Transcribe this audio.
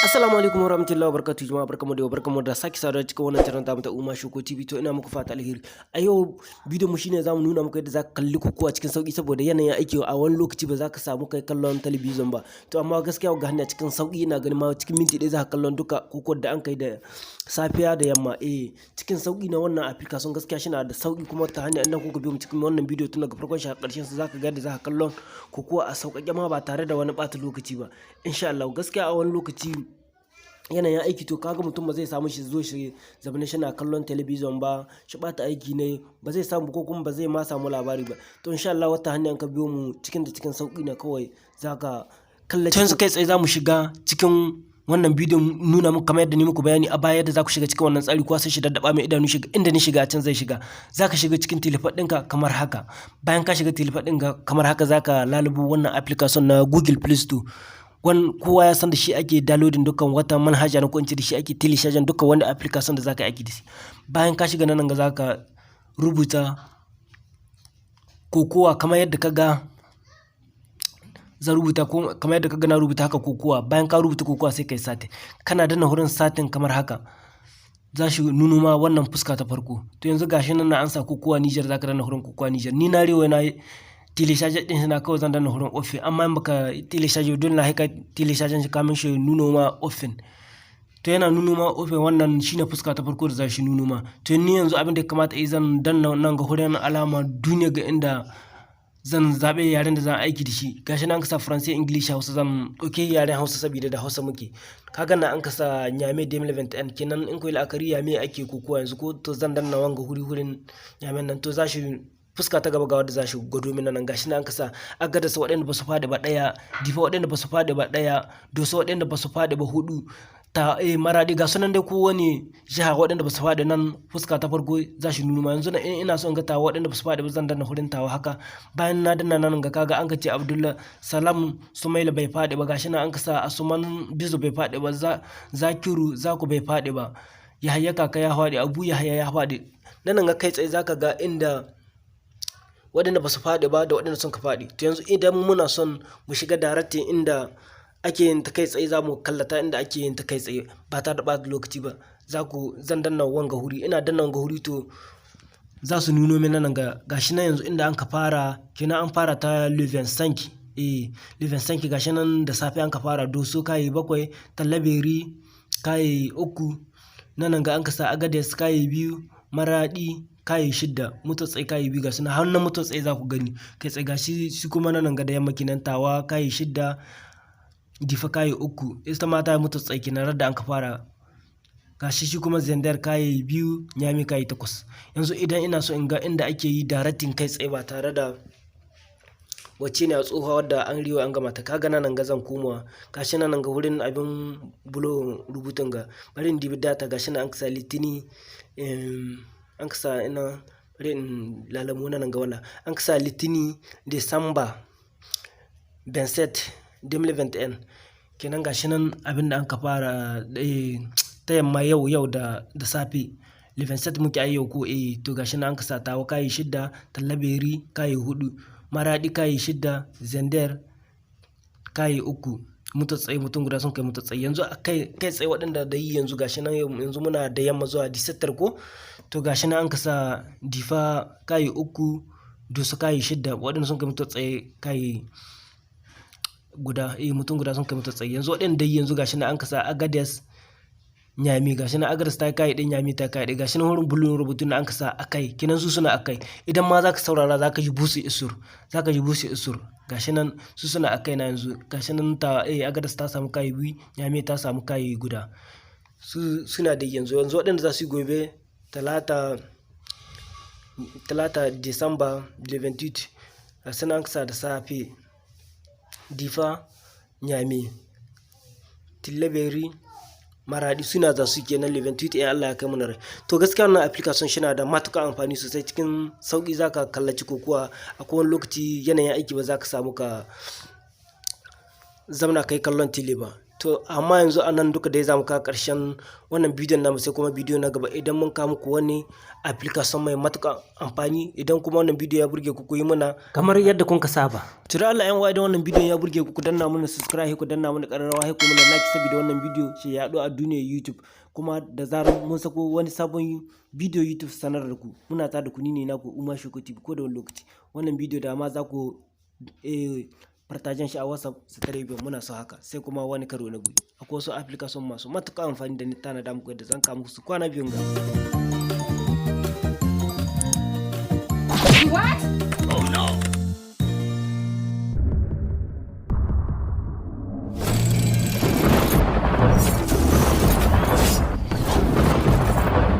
Assalamu alaikum warahmatullahi wabarakatuh jama'a barkamu da sake saduwa cikin wannan channel ta Umma Shoko TV. To ina muku fata alheri. A yau bidiyon mu shine zamu nuna muku yadda zaka kalli kokowa cikin sauki saboda yanayin aiki a wani lokaci ba za ka samu kai kallon talabijin ba. To amma gaskiya ga hanya cikin sauki ina ganin ma cikin minti ɗaya za ka kallon duka kokowar da an kai da safiya da yamma. Cikin sauki na wannan application gaskiya shi na da sauki kuma ta hanya idan kuka biyo mu cikin wannan bidiyo tun daga farkon shi har ƙarshen sa zaka ga yadda za ka kallon kokowa a sauƙaƙe ma ba tare da wani ɓata lokaci ba. Insha Allah gaskiya a wani lokaci yanayin aiki to kaga mutum ba zai samu shi zo shi zamana shi na kallon talabijin ba shi bata aiki ne ba zai samu ko kuma ba zai ma samu labari ba. To insha Allah wata hanya ka biyo mu cikin sauki ne kawai zaka kalla. To yanzu kai tsaye zamu shiga cikin wannan bidiyon nuna muku kamar yadda ni muku bayani a baya yadda za ku shiga cikin wannan tsari kuwa sai shi daddaba mai idanu shiga inda ni shiga can zai shiga. Za ka shiga cikin telefon ɗinka kamar haka, bayan ka shiga telefon ɗinka kamar haka za ka lalubo wannan application na Google Play Store. Kowa ya san da shi ake downloading dukkan wata manhaja na ko in ce da shi ake telesharging dukkan wanda application da za ka yi aiki da shi. Bayan ka shiga nan ga za ka rubuta kokowa kamar yadda ka ga zan rubuta ko kamar yadda ka ga na rubuta haka kokowa. Bayan ka rubuta kokowa sai kai satin, kana danna wurin satin kamar haka za shi nuno ma wannan fuska ta farko. To yanzu gashi nan na ansa kokowa Niger, za ka danna wurin kokowa Niger. Ni na rewa na telesharge din shi na kawai zan danna wurin offin, amma in baka telesharge dole na haika telesharge shi kamin shi nuno ma offin. To yana nuno ma offin, wannan shine fuska ta farko da za shi nuno ma. To ni yanzu abin da ya kamata yi zan danna nan ga wurin alama duniya ga inda zan zabe yaren da zan aiki da shi. Gashi nan an kasa Faransai, English, Hausa zan ɗauke yaren Hausa saboda da Hausa muke. Kaga na an kasa Nyame 2021 kenan in koyi la'akari Nyame ake kokowa yanzu ko to zan danna wanga wurin Nyame nan to za shi fuska ta gaba ga wadda za shi gwado min nan gashi nan kasa Agadez waɗanda ba su faɗi ba ɗaya, Difa waɗanda ba su faɗi ba ɗaya, Doso waɗanda ba su faɗi ba hudu, Maradi ga sunan dai kowane jiha waɗanda ba su faɗi nan fuska ta farko za shi nuna ma. Yanzu na ina son ga tawa waɗanda ba su faɗi ba zan danna hurin tawa haka. Bayan na danna nan ga kaga an ka ce Abdullah Salam Sumaila bai faɗi ba, gashi nan an kasa Asuman Bizu bai faɗi ba, Zakiru Zaku bai faɗi ba, Yahaya Kaka ya faɗi, Abu Yahaya ya faɗi. Nan ga kai tsaye zaka ga inda waɗanda ba su faɗi ba da waɗanda sun ka faɗi. To yanzu idan muna son mu shiga daraktin inda ake yin ta kai tsaye za mu kallata inda ake yin ta kai tsaye ba tare da ɓata lokaci ba. Zan danna wanga huri, ina danna wanga huri to za su nuno min nan ga gashi nan yanzu inda an ka fara kenan an fara ta Leven Sanki. Leven Sanki gashi nan da safe an ka fara Doso kayi 7, Tallaberi kayi 3, nan ga an ka sa Agadez kayi 2, Maradi kayi 6, Mutotsai kayi 2 gashi nan har na Mutotsai za ku gani kai tsaye gashi shi kuma nan ga da yamma kenan Tawa kayi 6, Difa kayi 3, ita ma ta Mutotsai kenan radda an ka fara gashi shi kuma Zender kayi 2, Nyame kayi 8. Yanzu idan ina so in ga inda ake yi daraktin kai tsaye ba tare da wacce ne a tsohuwa wadda an riwa an gama ta, kaga nan ga zan komawa gashi nan ga wurin abin bulo rubutun ga bari in dibi data gashi nan an kasa litini an kasa ina bari in lalamu nan ga wannan an kasa litini December 27 2021 kenan gashi nan abin da an ka fara ta yamma yau da safe 27 muke a yau ko to gashi nan an kasa Tawa kayi 6, Tallaberi kayi 4, Maradi kayi 6, Zender kayi 3, Mutotsai mutum guda sun kai Mutotsai. Yanzu kai tsaye waɗanda da yi yanzu gashi nan yanzu muna da yamma zuwa disettar ko to gashi nan an kasa Difa kayi 3, Doso kayi 6 waɗanda sun kai Mutotsai kayi guda mutum guda sun kai Mutotsai. Yanzu waɗanda yi yanzu gashi nan an kasa Agadez Nyame gashi nan Agadez ta kayi ɗin, Nyame ta kayi ɗin gashi nan wurin bulun rubutun an kasa akai kinan su suna akai. Idan ma zaka saurara zaka ji busu isur gashi nan su suna akai na yanzu gashi nan ta Agadez ta samu kayi 2, Nyame ta samu kayi guda. Suna da yanzu waɗanda za su yi gobe talata December 28 gashi nan an kasa da safe Difa, Nyame, Tillaberi, Maradi suna za su kenan Leven Tweet in Allah ya kai mana rai. To gaskiya wannan application shi na da matuƙar amfani sosai, cikin sauƙi za ka kallaci kokowa a kowane lokaci yanayin aiki ba za ka samu ka zamana kai kallon tele ba. To amma yanzu a nan duka dai za mu kawo ƙarshen wannan bidiyon namu, sai kuma bidiyo na gaba idan mun kawo muku wani application mai matuƙar amfani. Idan kuma wannan bidiyo ya burge ku, ku yi mana kamar yadda kun ka saba. To da Allah ƴan uwa, idan wannan bidiyon ya burge ku, ku danna mana subscribe, ku danna mana ƙararrawa, ku mana like saboda wannan bidiyo shi ya yaɗu a duniyar YouTube. Kuma da zarar mun sako wani sabon bidiyo YouTube sanar da ku. Muna tare da ku, ni ne naku Umar Shoko TV ko da wani lokaci. Wannan bidiyo da ma za ku partajen shi a WhatsApp su tare biyu, muna so haka. Sai kuma wani karo na gobe akwai wasu application masu matuƙar amfani da ni tanada muku yadda zan kawo muku su kwana biyun ga. What?